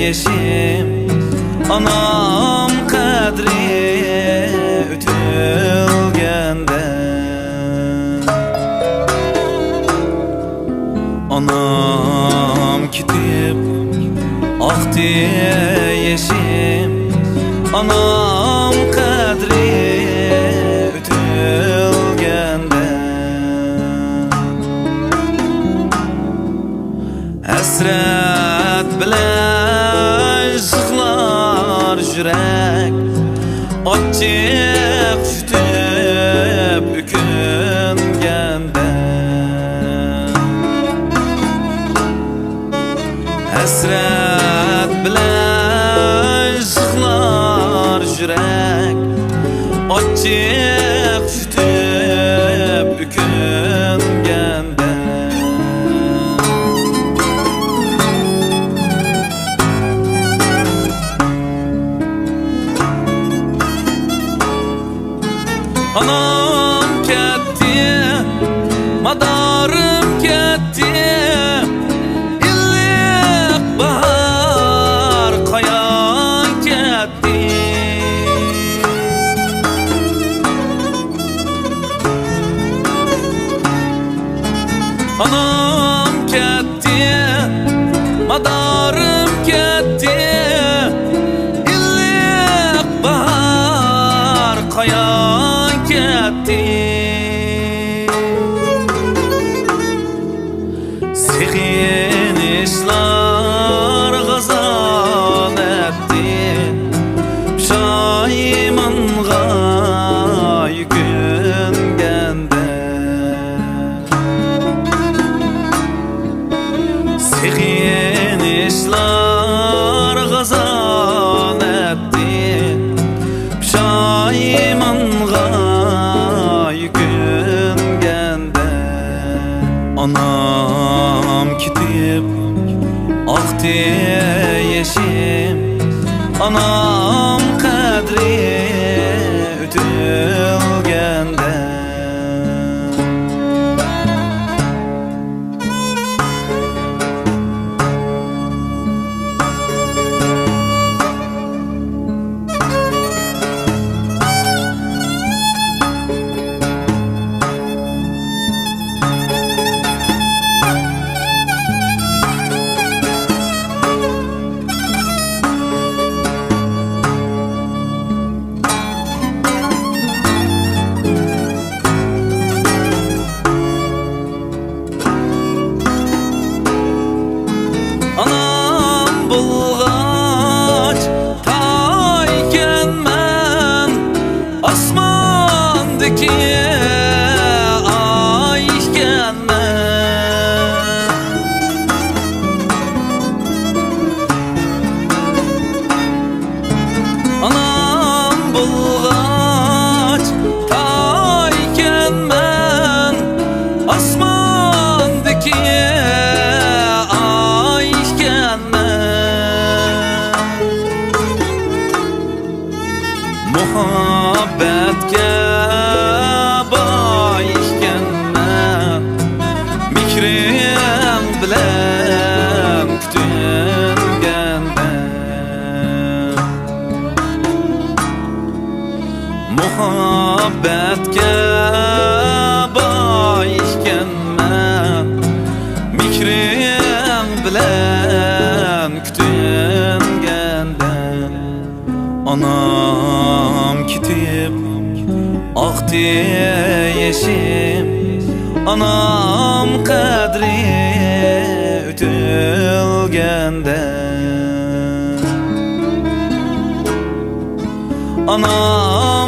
yeşim anam kadri ötülgende anam kitip aktı yeşim anam kadri ötülgende hasret bilen sızlar yürek açık tutup büküngende hasret bilen sızlar yürek açık tutup büküngende anam ketdi, madarım ketdi, illik bahar qayan ketdi. Anam ketdi, madarım ketdi, illik bahar qayan ketdi. Sevinçler gazan etti, Pişaymanğa yüküngende. Sevinçler gazan etti, Pişaymanğa yüküngende. Anam kitip aktı yeşim anam kadri ötülgende anam bulgaç tayken men asmandaki ayken men anam bulgaç tayken men asmandaki muhabbetke baykenmen mikrim bilen kütüngende muhabbetke baykenmen mikrim bilen kütüngende anam kitip aktı yeşim anam kadri ötülgende anam